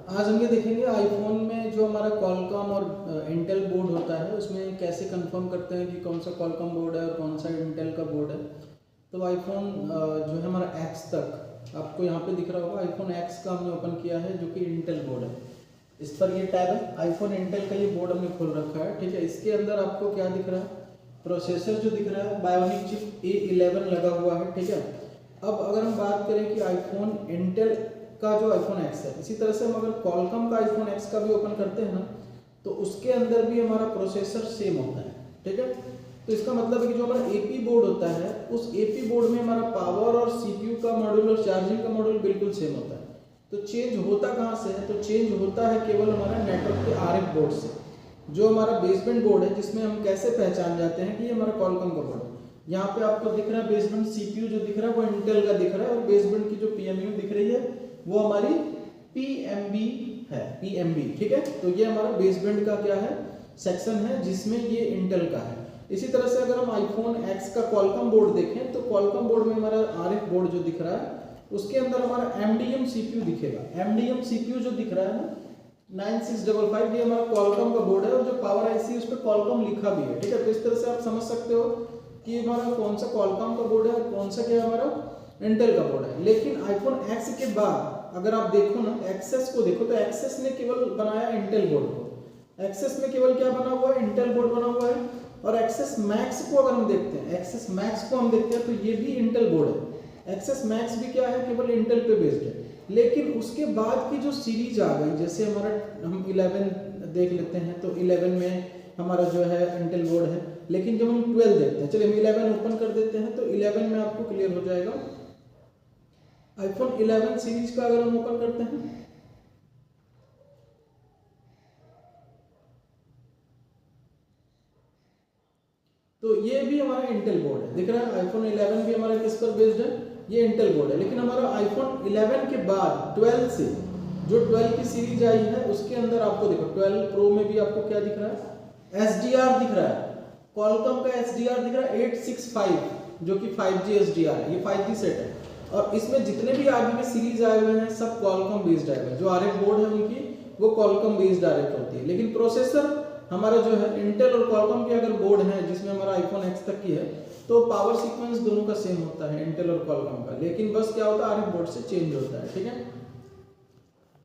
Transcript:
आज हम ये देखेंगे आईफोन में जो हमारा क्वालकॉम और इंटेल बोर्ड होता है उसमें कैसे कंफर्म करते हैं कि कौन सा क्वालकॉम बोर्ड है और कौन सा इंटेल का बोर्ड है। तो आईफोन जो है हमारा एक्स तक आपको यहाँ पे दिख रहा होगा, आईफोन एक्स का हमने ओपन किया है जो कि इंटेल बोर्ड है। इस पर ये टैब है, आईफोन इंटेल का ये बोर्ड हमने खोल रखा है, ठीक है। इसके अंदर आपको क्या दिख रहा है, प्रोसेसर जो दिख रहा है बायोनिक चिप A11 लगा हुआ है, ठीक है। अब अगर हम बात करें कि आईफोन इंटेल का जो आईफोन एक्स है, इसी तरह से हम अगर क्वालकॉम का आईफोन एक्स का भी ओपन करते हैं ना, तो उसके अंदर भी हमारा प्रोसेसर सेम होता है, ठीक है। तो इसका मतलब है कि जो हमारा एपी बोर्ड होता है, उस एपी बोर्ड में हमारा पावर और सीपीयू का मॉड्यूल और चार्जिंग का मॉड्यूल बिल्कुल सेम होता है। तो चेंज होता कहाँ से है, तो चेंज होता है केवल हमारा नेटवर्क के आरएफ बोर्ड से। जो हमारा बेसमेंट बोर्ड है, जिसमें हम कैसे पहचान जाते हैं कि ये हमारा क्वालकॉम का बोर्ड है। यहाँ पे आपको दिख रहा है बेसमेंट सीपीयू जो दिख रहा है वो इंटेल का दिख रहा है, और बेसमेंट की जो पीएमयू दिख रही है वो हमारी पीएमबी है, पीएमबी, ठीक है। तो ये हमारा बेसबैंड का क्या है, सेक्शन है, जिसमें ये इंटेल का है। इसी तरह से अगर हम आईफोन एक्स का क्वालकॉम बोर्ड देखें, तो क्वालकॉम बोर्ड में हमारा आरएफ बोर्ड जो दिख रहा है उसके अंदर हमारा एमडीएम सीपीयू दिखेगा। एमडीएम सीपीयू जो दिख रहा है ना 9655, ये हमारा क्वालकॉम का बोर्ड है, और जो पावर आईसी उस पर क्वालकॉम लिखा भी है, ठीक है। तो इस तरह से आप समझ सकते हो कि हमारा कौन सा क्वालकॉम का बोर्ड है और कौन सा क्या हमारा इंटेल का बोर्ड है। लेकिन आईफोन एक्स के बाद अगर आप देखो ना, एक्सेस को देखो, तो एक्सेस ने केवल बनाया इंटेल बोर्ड को। एक्सेस में केवल क्या बना हुआ है, इंटेल बोर्ड बना हुआ है। और एक्सेस मैक्स को अगर हम देखते हैं, एक्सेस मैक्स को हम देखते हैं, तो ये भी इंटेल बोर्ड है। एक्सेस मैक्स भी क्या है, केवल इंटेल पे बेस्ड है। लेकिन उसके बाद की जो सीरीज आ गई, जैसे हमारा हम 11 देख लेते हैं, तो 11 में हमारा जो है इंटेल बोर्ड है। लेकिन जब हम 12 देखते हैं, चलिए हम 11 ओपन कर देते हैं, तो 11 में आपको क्लियर हो जाएगा। आईफोन 11 सीरीज का अगर हम ओपन करते हैं, तो ये भी हमारा इंटेल बोर्ड है, दिख रहा है। आईफोन 11 भी हमारा किस पर बेस्ड है, ये इंटेल बोर्ड है। लेकिन हमारा आईफोन 11 के बाद 12 से जो 12 की सीरीज आई है, उसके अंदर आपको देखो 12 प्रो में भी आपको क्या दिख रहा है, एसडीआर दिख रहा है। क्वालकॉम का एसडीआर दिख रहा है 865, जो कि 5G एसडीआर है, ये 5G सेट है। और इसमें जितने भी आगे के सीरीज आए हुए हैं सब क्वालकॉम बेस्ड आए हुए हैं। जो आरएफ बोर्ड है उनकी वो क्वालकॉम बेस्ड आरएफ होती है। लेकिन प्रोसेसर हमारा जो है इंटेल और क्वालकॉम के अगर बोर्ड है, जिसमें हमारा आईफोन एक्स तक की है, तो पावर सीक्वेंस दोनों का सेम होता है, इंटेल और क्वालकॉम का। लेकिन बस क्या होता है, आरएफ बोर्ड से चेंज होता है, ठीक है।